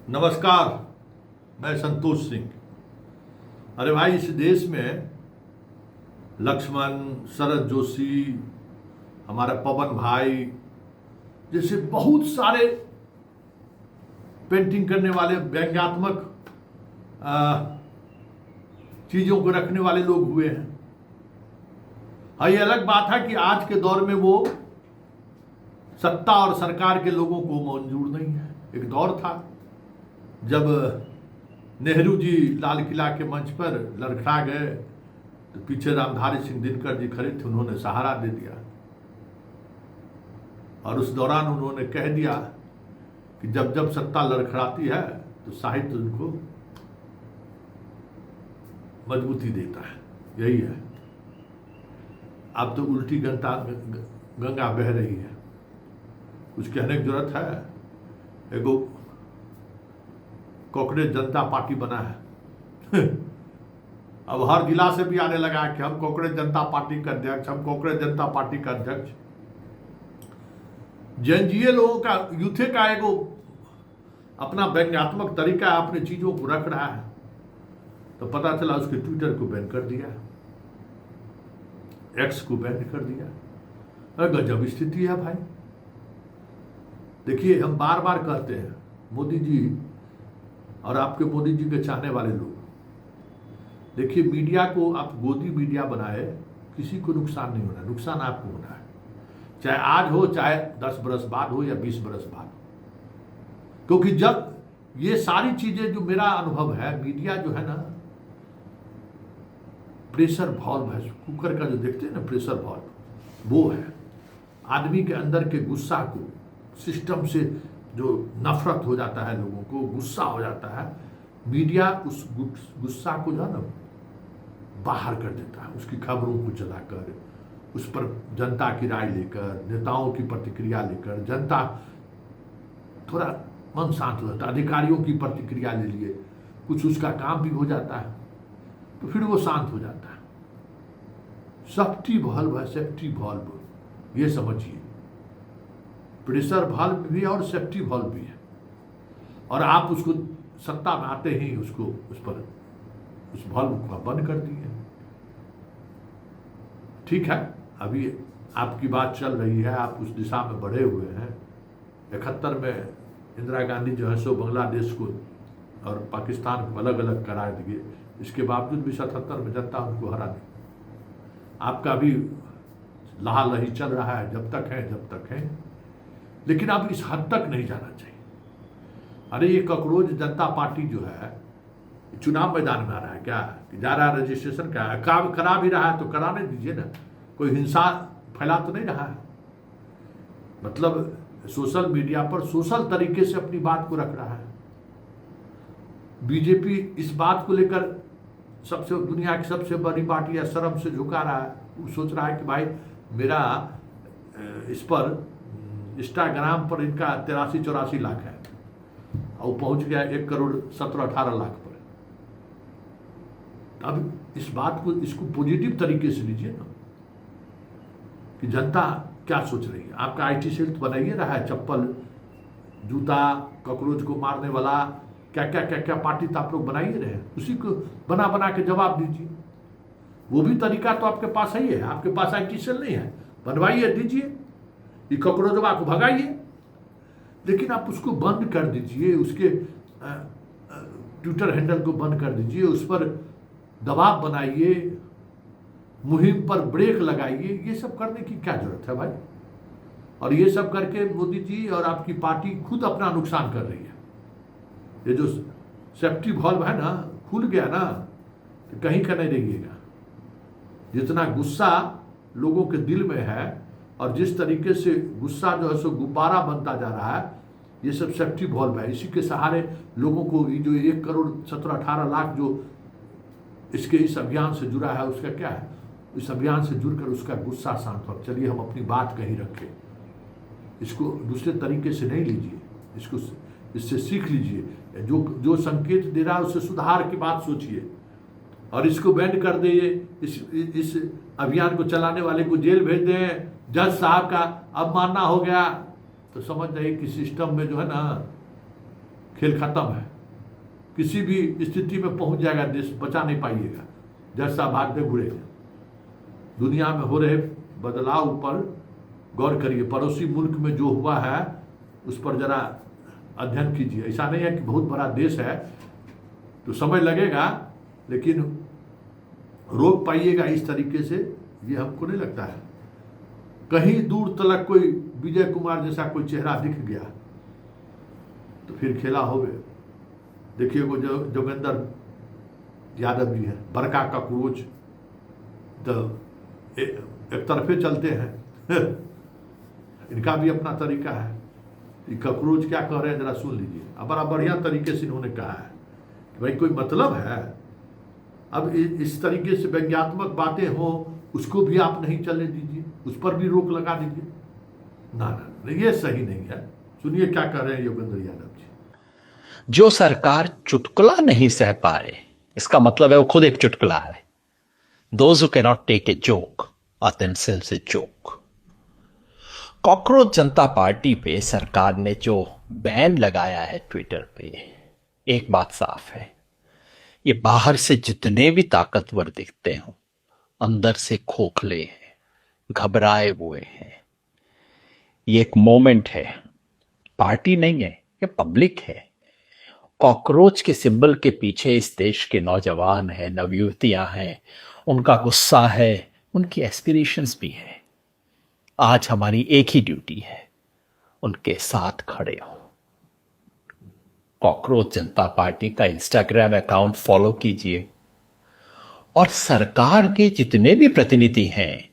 नमस्कार। मैं संतोष सिंह। अरे भाई, इस देश में लक्ष्मण, शरद जोशी, हमारा पवन भाई जैसे बहुत सारे पेंटिंग करने वाले, व्यंग्यात्मक चीज़ों को रखने वाले लोग हुए हैं। हाँ, ये अलग बात है कि आज के दौर में वो सत्ता और सरकार के लोगों को मंजूर नहीं है। एक दौर था जब नेहरू जी लाल किला के मंच पर लड़खड़ा गए तो पीछे रामधारी सिंह दिनकर जी खड़े थे, उन्होंने सहारा दे दिया और उस दौरान उन्होंने कह दिया कि जब जब सत्ता लड़खड़ाती है तो साहित्य उनको मजबूती देता है। यही है। अब तो उल्टी गंगा बह रही है। कुछ कहने की जरूरत है। एगो कांग्रेस जनता पार्टी बना है अब हर जिला से भी आने लगा कि हम कांग्रेस जनता पार्टी का अध्यक्ष, हम कांग्रेस जनता पार्टी का अध्यक्ष। जनजीए लोगों का, यूथे का एगो अपना व्यंग्यात्मक तरीका अपने चीजों को रख रहा है, तो पता चला उसके ट्विटर को बैन कर दिया, एक्स को बैन कर दिया। गजब स्थिति है भाई। देखिए, हम बार बार कहते हैं, मोदी जी और आपके मोदी जी के चाहने वाले लोग, देखिए मीडिया को आप गोदी मीडिया बनाए, किसी को नुकसान नहीं होना, नुकसान आपको होना है। चाहे आज हो, चाहे 10 बरस बाद हो या 20 बरस बाद हो। क्योंकि जब ये सारी चीजें, जो मेरा अनुभव है, मीडिया जो है ना, प्रेशर वॉल्व है, कुकर का जो देखते हैं ना प्रेशर वॉल्व, वो है। आदमी के अंदर के गुस्सा को, सिस्टम से जो नफरत हो जाता है, लोगों को गुस्सा हो जाता है, मीडिया उस गुस्सा को जो है ना बाहर कर देता है। उसकी खबरों को चलाकर, उस पर जनता की राय लेकर, नेताओं की प्रतिक्रिया लेकर, जनता थोड़ा मन शांत हो जाता है। अधिकारियों की प्रतिक्रिया ले लिए, कुछ उसका काम भी हो जाता है, तो फिर वो शांत हो जाता है। सेफ्टी वॉल्व है, सेफ्टी वॉल्व, ये समझिए। प्रेशर वॉल्व भी है और सेफ्टी वॉल्व भी है। और आप उसको सत्ता में आते ही उसको उस वॉल्व को बंद कर दिए। ठीक है, अभी आपकी बात चल रही है, आप उस दिशा में बढ़े हुए हैं। 71 में इंदिरा गांधी जो है सो बांग्लादेश को और पाकिस्तान को अलग अलग करार दिए। इसके बावजूद भी 77 में जनता उनको हरा दी। आपका भी लहालही चल रहा है, जब तक है, लेकिन अब इस हद तक नहीं जाना चाहिए। अरे ये कॉकरोच जनता पार्टी जो है, चुनाव मैदान में आ रहा है क्या? जा रहा है रजिस्ट्रेशन का, काम करा भी रहा है तो कराने दीजिए ना। कोई हिंसा फैला तो नहीं रहा है। मतलब सोशल मीडिया पर सोशल तरीके से अपनी बात को रख रहा है। बीजेपी इस बात को लेकर दुनिया की सबसे बड़ी पार्टी है, शर्म से झुका रहा है। वो सोच रहा है कि भाई मेरा इस पर इंस्टाग्राम पर इनका 83-84 लाख है और पहुंच गया 1,17-18 लाख पर। अब इस बात को, इसको पॉजिटिव तरीके से लीजिए ना, कि जनता क्या सोच रही है। आपका आईटी सेल तो बनाइए रहा है, चप्पल, जूता, कॉकरोच को मारने वाला, क्या पार्टी तो आप लोग बना ही रहे हैं। उसी को बना के जवाब दीजिए। वो भी तरीका तो आपके पास ही है। आपके पास आईटी सेल नहीं है, बनवाइए, दीजिए, ये कॉकरोचवा को भगाइए। लेकिन आप उसको बंद कर दीजिए, उसके ट्विटर हैंडल को बंद कर दीजिए, उस पर दबाव बनाइए, मुहिम पर ब्रेक लगाइए। ये सब करने की क्या जरूरत है भाई? और ये सब करके मोदी जी और आपकी पार्टी खुद अपना नुकसान कर रही है। ये जो सेफ्टी वॉल्व है ना, खुल गया ना, तो कहीं का नहीं रहिएगा। जितना गुस्सा लोगों के दिल में है और जिस तरीके से गुस्सा जो है सो गुब्बारा बनता जा रहा है, ये सब सेफ्टी वॉल्व है। इसी के सहारे लोगों को जो 1,17-18 लाख जो इसके इस अभियान से जुड़ा है, उसका क्या है? इस अभियान से जुड़कर उसका गुस्सा शांत हो। चलिए हम अपनी बात कहीं रखें, इसको दूसरे तरीके से नहीं लीजिए, इससे सीख लीजिए। जो संकेत दे रहा है उससे सुधार की बात सोचिए और इसको बैंड कर दिए। इस अभियान को चलाने वाले को जेल भेज दें, जज साहब का अब मानना हो गया, तो समझ जाइए कि सिस्टम में जो है ना खेल खत्म है। किसी भी स्थिति में पहुंच जाएगा देश, बचा नहीं पाइएगा, जैसा भागते घुरे। दुनिया में हो रहे बदलाव पर गौर करिए, पड़ोसी मुल्क में जो हुआ है उस पर जरा अध्ययन कीजिए। ऐसा नहीं है कि बहुत बड़ा देश है तो समय लगेगा, लेकिन रोक पाइएगा इस तरीके से, ये हमको नहीं लगता है। कहीं दूर तलक कोई विजय कुमार जैसा कोई चेहरा दिख गया तो फिर खेला हो गए। देखिए वो जोगेंद्र यादव जी है, बड़का ककरोच, तो एक तरफे चलते हैं इनका भी अपना तरीका है। ककरोच क्या कह रहे हैं जरा सुन लीजिए। अब बड़ा बढ़िया तरीके से इन्होंने कहा है कि भाई कोई मतलब है। अब इस तरीके से व्यंग्यात्मक बातें हो उसको भी आप नहीं चलने दीजिए, उस पर भी रोक लगा दीजिए। ना ना, ये सही नहीं है। सुनिए क्या कह रहे हैं योगेंद्र यादव जी। जो सरकार चुटकुला नहीं सह पा रहे, इसका मतलब है वो खुद एक चुटकुला है। Those who cannot take a joke are themselves a joke. Cockroach Janata party पे सरकार ने जो बैन लगाया है ट्विटर पे, एक बात साफ है, ये बाहर से जितने भी ताकतवर दिखते हों, अंदर से खोखले हैं, घबराए हुए हैं। ये एक मोमेंट है, पार्टी नहीं है, ये पब्लिक है। कॉकरोच के सिंबल के पीछे इस देश के नौजवान हैं, नवयुवतियां हैं, उनका गुस्सा है, उनकी एस्पिरेशंस भी है। आज हमारी एक ही ड्यूटी है, उनके साथ खड़े हो। कॉकरोच जनता पार्टी का इंस्टाग्राम अकाउंट फॉलो कीजिए और सरकार के जितने भी प्रतिनिधि हैं,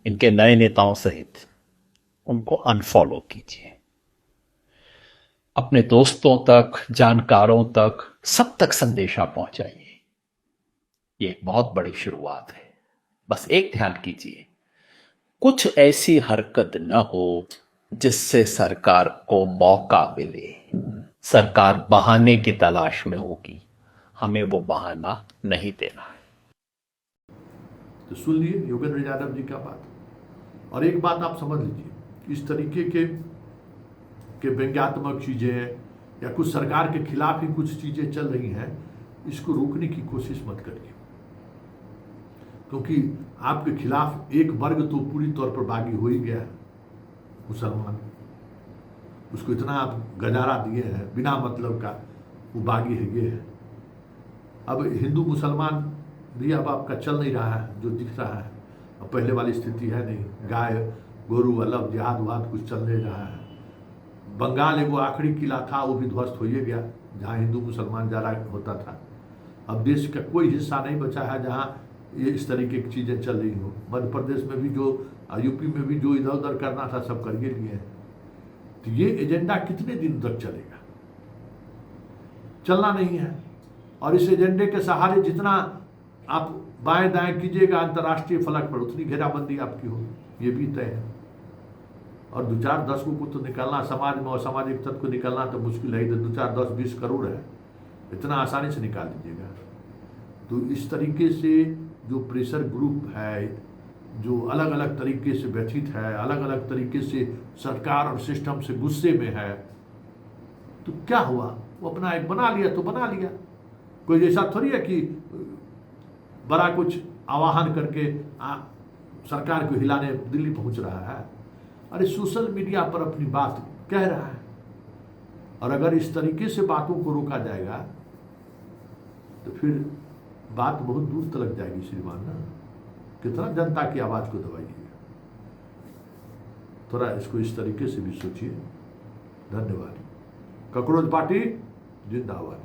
इनके नए नेताओं सहित, उनको अनफॉलो कीजिए। अपने दोस्तों तक, जानकारों तक, सब तक संदेशा पहुंचाइए। ये एक बहुत बड़ी शुरुआत है। बस एक ध्यान कीजिए, कुछ ऐसी हरकत न हो जिससे सरकार को मौका मिले। सरकार बहाने की तलाश में होगी, हमें वो बहाना नहीं देना है। तो सुन लिए योगेंद्र यादव जी का बात। और एक बात आप समझ लीजिए, इस तरीके के व्यंग्यात्मक चीजें या कुछ सरकार के खिलाफ ही कुछ चीजें चल रही हैं, इसको रोकने की कोशिश मत करिए, क्योंकि आपके खिलाफ एक वर्ग तो पूरी तौर पर बागी हो ही गया है, मुसलमान। उसको इतना आप गजारा दिए हैं बिना मतलब का, वो बागी है, ये है। अब हिंदू मुसलमान भी अब आपका चल नहीं रहा है, जो दिख रहा है अब पहले वाली स्थिति है नहीं। गाय गोरू अलग, जिहाद वहाद कुछ चल नहीं रहा है। बंगाल एगो आखिरी किला था, वो भी ध्वस्त हो ही गया, जहाँ हिंदू मुसलमान ज़्यादा होता था। अब देश का कोई हिस्सा नहीं बचा है जहाँ ये इस तरीके की चीज़ें चल रही हो। मध्य प्रदेश में भी जो, यूपी में भी जो इधर उधर करना था सब करके लिए हैं। तो ये एजेंडा कितने दिन तक चलेगा? चलना नहीं है। और इस एजेंडे के सहारे जितना आप बाएं दाएं कीजिएगा अंतर्राष्ट्रीय फलक पर, उतनी घेराबंदी आपकी होगी, ये भी तय है। और 2-4 दशकों को तो निकलना समाज में, और सामाजिक तत्व को निकलना तो मुश्किल है। 2-4 10-20 करोड़ है, इतना आसानी से निकाल दीजिएगा। तो इस तरीके से जो प्रेशर ग्रुप है, जो अलग अलग तरीके से व्यथित है, अलग अलग तरीके से सरकार और सिस्टम से गुस्से में है, तो क्या हुआ? वो अपना एक बना लिया तो बना लिया। कोई ऐसा थोड़ी है कि बड़ा कुछ आवाहन करके सरकार को हिलाने दिल्ली पहुंच रहा है। अरे सोशल मीडिया पर अपनी बात कह रहा है, और अगर इस तरीके से बातों को रोका जाएगा तो फिर बात बहुत दूर तक जाएगी श्रीमान ना। कितना जनता की आवाज को दबाइएगा? थोड़ा इसको इस तरीके से भी सोचिए। धन्यवाद। ककरोच पार्टी जिंदाबाद।